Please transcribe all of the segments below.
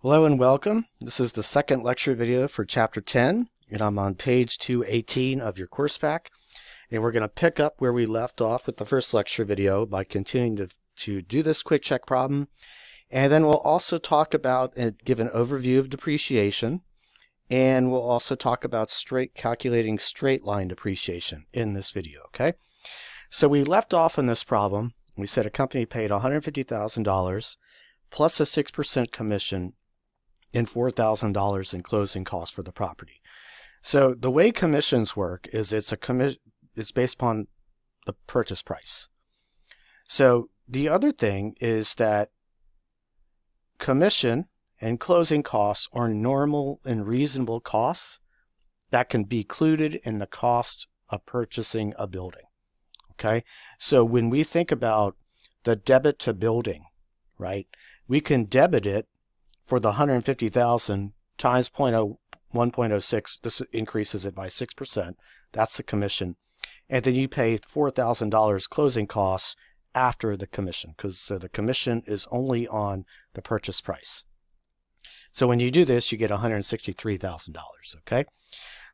Hello and welcome. This is the second lecture video for Chapter 10, and I'm on page 218 of your course pack. And we're going to pick up where we left off with the first lecture video by continuing to do this quick check problem. And then we'll also talk about and give an overview of depreciation. And we'll also talk about calculating straight line depreciation in this video, okay? So we left off on this problem. We said a company paid $150,000 plus a 6% commission and $4,000 in closing costs for the property. So the way commissions work is it's based upon the purchase price. So the other thing is that commission and closing costs are normal and reasonable costs that can be included in the cost of purchasing a building. Okay, so when we think about the debit to building, right, we can debit it for the $150,000 times 1.06. This increases it by 6%. That's the commission. And then you pay $4,000 closing costs after the commission, because the commission is only on the purchase price. So when you do this, you get $163,000. Okay.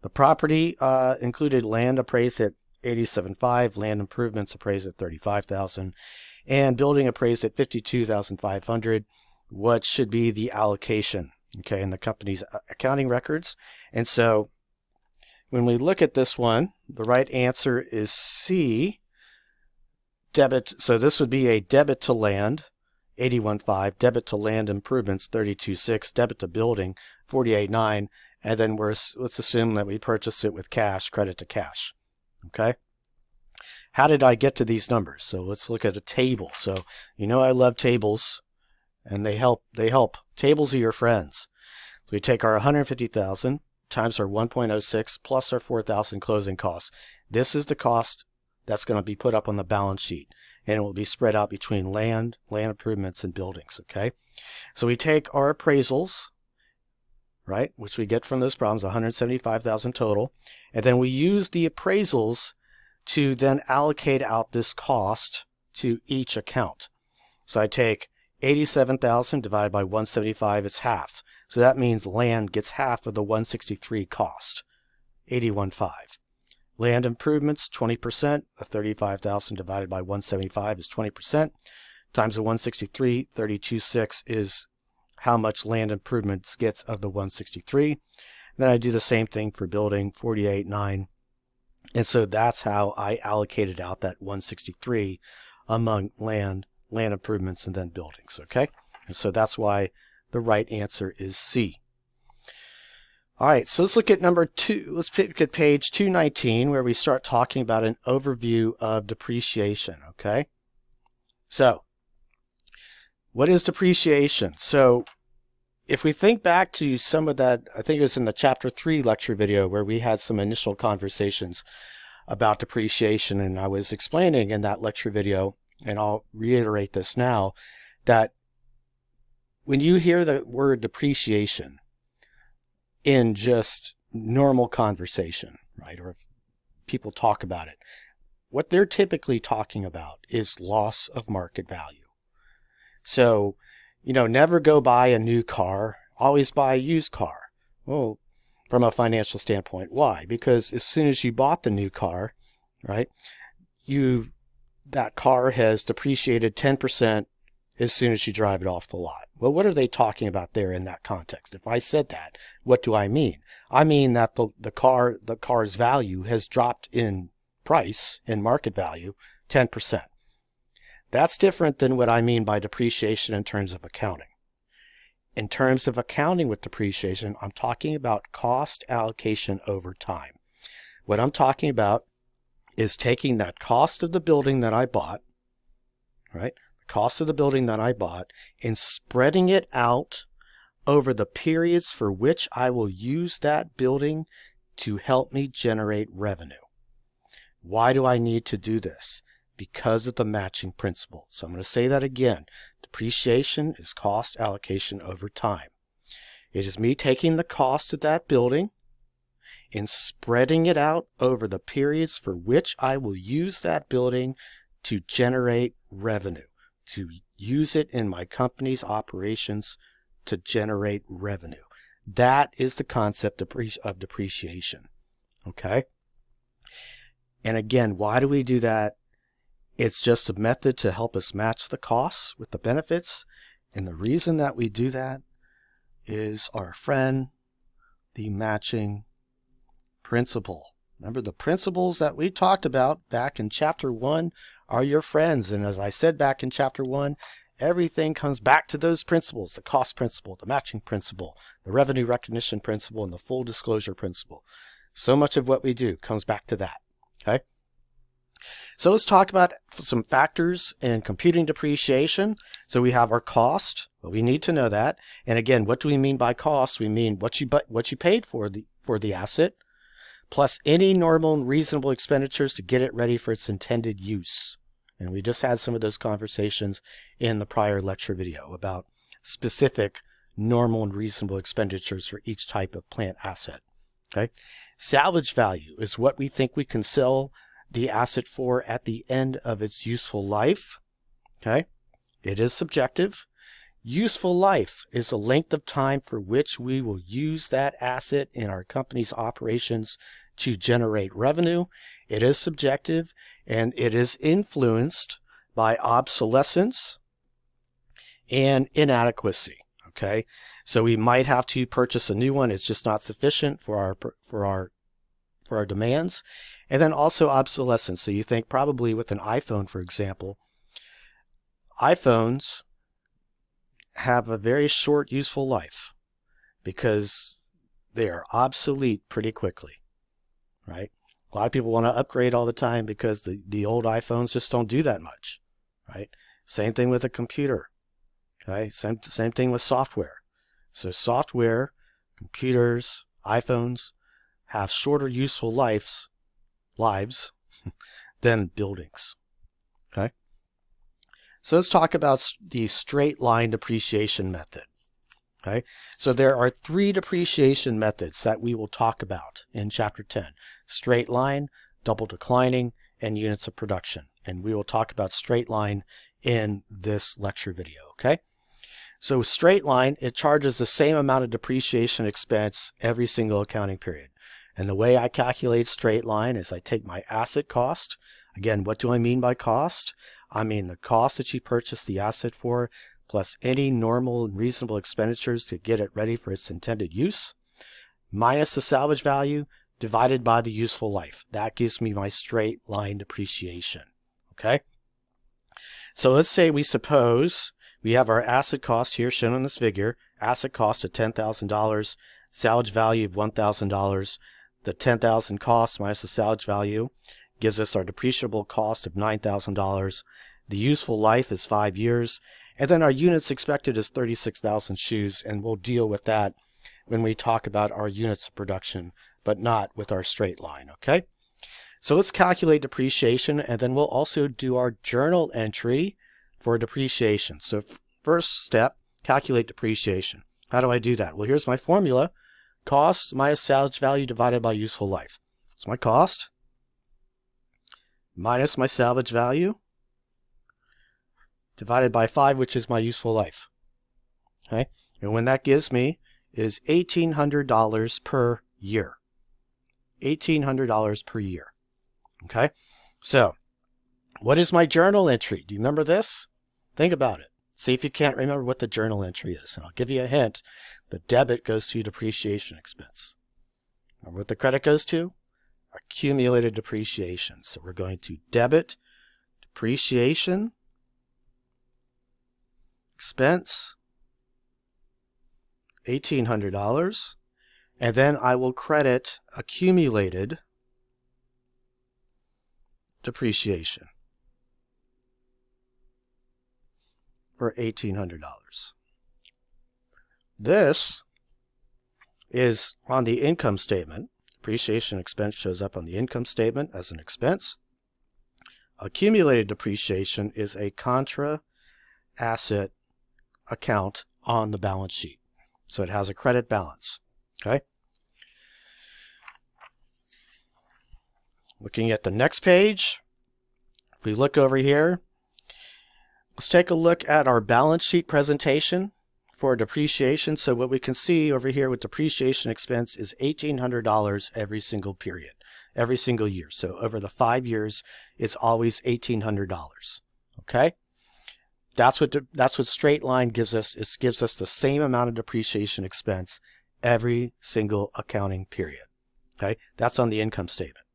The property included land appraised at $87,500, land improvements appraised at $35,000, and building appraised at $52,500. What should be the allocation, okay, in the company's accounting records. And so when we look at this one, the right answer is C, debit. So this would be a debit to land, $81,500, debit to land improvements, $32,600, debit to building, $48,900, and then let's assume that we purchased it with cash, credit to cash, okay? How did I get to these numbers? So let's look at a table. So you know I love tables. And they help. Tables are your friends. So we take our 150,000 times our 1.06 plus our 4,000 closing costs. This is the cost that's going to be put up on the balance sheet, and it will be spread out between land improvements, and buildings. Okay, so we take our appraisals, right, which we get from those problems, 175,000 total, and then we use the appraisals to then allocate out this cost to each account. So I take 87,000 divided by 175 is half. So that means land gets half of the 163 cost, 81,500. Land improvements, 20%, the 35,000 divided by 175 is 20%, times the 163, 32,600 is how much land improvements gets of the 163. Then I do the same thing for building, 48,900. And so that's how I allocated out that 163 among land improvements, and then buildings, okay? And so that's why the right answer is C. All right, so let's look at number 2. Let's pick at page 219, where we start talking about an overview of depreciation, okay? So what is depreciation? So if we think back to some of that, I think it was in the Chapter 3 lecture video where we had some initial conversations about depreciation, and I was explaining in that lecture video, and I'll reiterate this now, that when you hear the word depreciation in just normal conversation, right, or if people talk about it, what they're typically talking about is loss of market value. So, never go buy a new car, always buy a used car. Well, from a financial standpoint, why? Because as soon as you bought the new car, right, that car has depreciated 10% as soon as you drive it off the lot. Well, what are they talking about there in that context? If I said that, what do I mean? I mean that the car's value has dropped in price, in market value, 10%. That's different than what I mean by depreciation in terms of accounting. In terms of accounting with depreciation, I'm talking about cost allocation over time. What I'm talking about is taking that cost of the building that I bought, right? The cost of the building that I bought, and spreading it out over the periods for which I will use that building to help me generate revenue. Why do I need to do this? Because of the matching principle. So I'm going to say that again. Depreciation is cost allocation over time. It is me taking the cost of that building and spreading it out over the periods for which I will use that building to generate revenue, to use it in my company's operations to generate revenue. That is the concept of depreciation. Okay? And again, why do we do that? It's just a method to help us match the costs with the benefits. And the reason that we do that is our friend, the matching principle. Remember, the principles that we talked about back in chapter 1 are your friends. And as I said back in chapter 1, everything comes back to those principles: the cost principle, the matching principle, the revenue recognition principle, and the full disclosure principle. So much of what we do comes back to that. Okay? So let's talk about some factors in computing depreciation. So we have our cost. Well, we need to know that. And again, what do we mean by cost? We mean what you paid for the asset, plus any normal and reasonable expenditures to get it ready for its intended use. And we just had some of those conversations in the prior lecture video about specific normal and reasonable expenditures for each type of plant asset. Okay? Salvage value is what we think we can sell the asset for at the end of its useful life. Okay? It is subjective. Useful life is the length of time for which we will use that asset in our company's operations to generate revenue. It is subjective, and it is influenced by obsolescence and inadequacy. Okay? So we might have to purchase a new one. It's just not sufficient for our demands. And then also obsolescence. So you think probably with an iPhone, for example, iPhones have a very short useful life because they are obsolete pretty quickly, right? A lot of people want to upgrade all the time because the old iPhones just don't do that much, right? Same thing with a computer, okay? Same thing with software. So software, computers, iPhones have shorter useful lives than buildings. Okay? So let's talk about the straight line depreciation method. Okay? So there are 3 depreciation methods that we will talk about in chapter 10. Straight line, double declining, and units of production. And we will talk about straight line in this lecture video. Okay? So straight line, it charges the same amount of depreciation expense every single accounting period. And the way I calculate straight line is I take my asset cost. Again, what do I mean by cost? I mean the cost that you purchased the asset for, plus any normal and reasonable expenditures to get it ready for its intended use, minus the salvage value, divided by the useful life. That gives me my straight line depreciation. Okay? So let's say we suppose we have our asset cost here shown on this figure. Asset cost of $10,000, salvage value of $1,000. The $10,000 cost minus the salvage value gives us our depreciable cost of $9,000. The useful life is 5 years. And then our units expected is 36,000 shoes, and we'll deal with that when we talk about our units of production, but not with our straight line, okay? So let's calculate depreciation, and then we'll also do our journal entry for depreciation. So first step, calculate depreciation. How do I do that? Well, here's my formula. Cost minus salvage value divided by useful life. So my cost minus my salvage value divided by 5, which is my useful life. Okay? And when that gives me is $1,800 per year. $1,800 per year. Okay? So, what is my journal entry? Do you remember this? Think about it. See if you can't remember what the journal entry is. And I'll give you a hint. The debit goes to depreciation expense. Remember what the credit goes to? Accumulated depreciation. So we're going to debit depreciation expense, $1,800, and then I will credit accumulated depreciation for $1,800. This is on the income statement. Depreciation expense shows up on the income statement as an expense. Accumulated depreciation is a contra asset account on the balance sheet. So it has a credit balance. Okay? Looking at the next page, if we look over here, let's take a look at our balance sheet presentation for depreciation. So what we can see over here with depreciation expense is $1,800 every single period, every single year. So over the 5 years, it's always $1,800. Okay, that's what straight line gives us. It gives us the same amount of depreciation expense every single accounting period. Okay, that's on the income statement.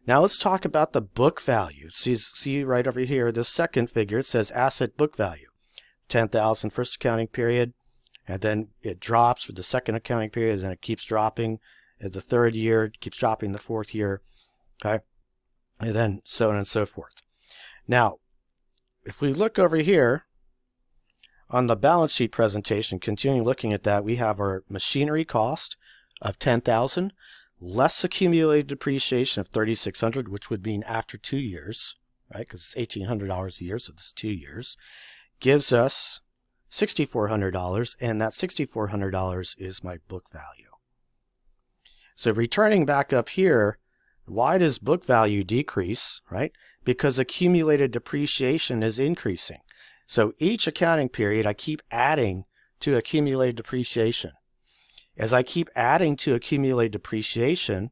Now let's talk about the book value. See right over here, this second figure, it says asset book value. $10,000 first accounting period, and then it drops for the second accounting period, and then it keeps dropping as the third year, it keeps dropping the fourth year, okay, and then so on and so forth. Now, if we look over here on the balance sheet presentation, continuing looking at that, we have our machinery cost of $10,000, less accumulated depreciation of $3,600, which would mean after 2 years, right, because it's $1,800 a year, so this is 2 years. Gives us $6,400, and that $6,400 is my book value. So returning back up here, why does book value decrease, right? Because accumulated depreciation is increasing. So each accounting period, I keep adding to accumulated depreciation. As I keep adding to accumulated depreciation,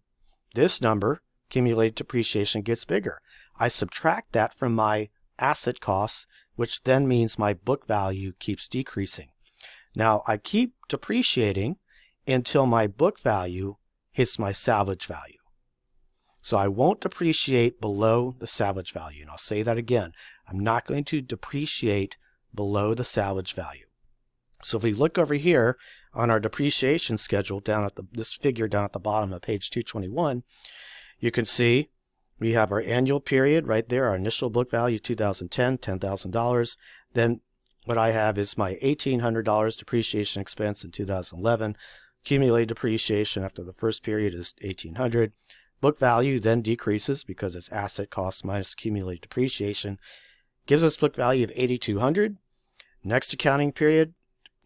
this number, accumulated depreciation, gets bigger. I subtract that from my asset costs, which then means my book value keeps decreasing. Now, I keep depreciating until my book value hits my salvage value. So I won't depreciate below the salvage value. And I'll say that again. I'm not going to depreciate below the salvage value. So if we look over here on our depreciation schedule down at this figure down at the bottom of page 221, you can see we have our annual period right there, our initial book value 2010, $10,000. Then what I have is my $1,800 depreciation expense in 2011. Accumulated depreciation after the first period is $1,800. Book value then decreases because it's asset cost minus accumulated depreciation. Gives us book value of $8,200. Next accounting period,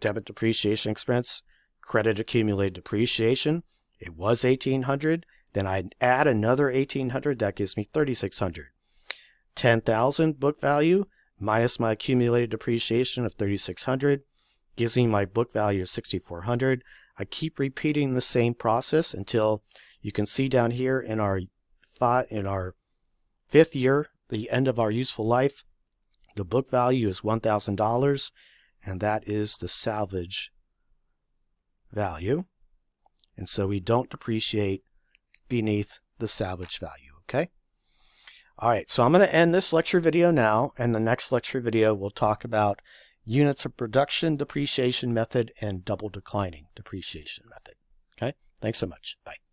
debit depreciation expense, credit accumulated depreciation. It was $1,800. Then I add another $1,800. That gives me $3,600. $10,000 book value minus my accumulated depreciation of $3,600 gives me my book value of $6,400. I keep repeating the same process until you can see down here in our 5th year, the end of our useful life, the book value is $1,000, and that is the salvage value. And so we don't depreciate beneath the salvage value, okay? All right, so I'm going to end this lecture video now, and the next lecture video we'll talk about units of production depreciation method and double declining depreciation method. Okay, thanks so much. Bye.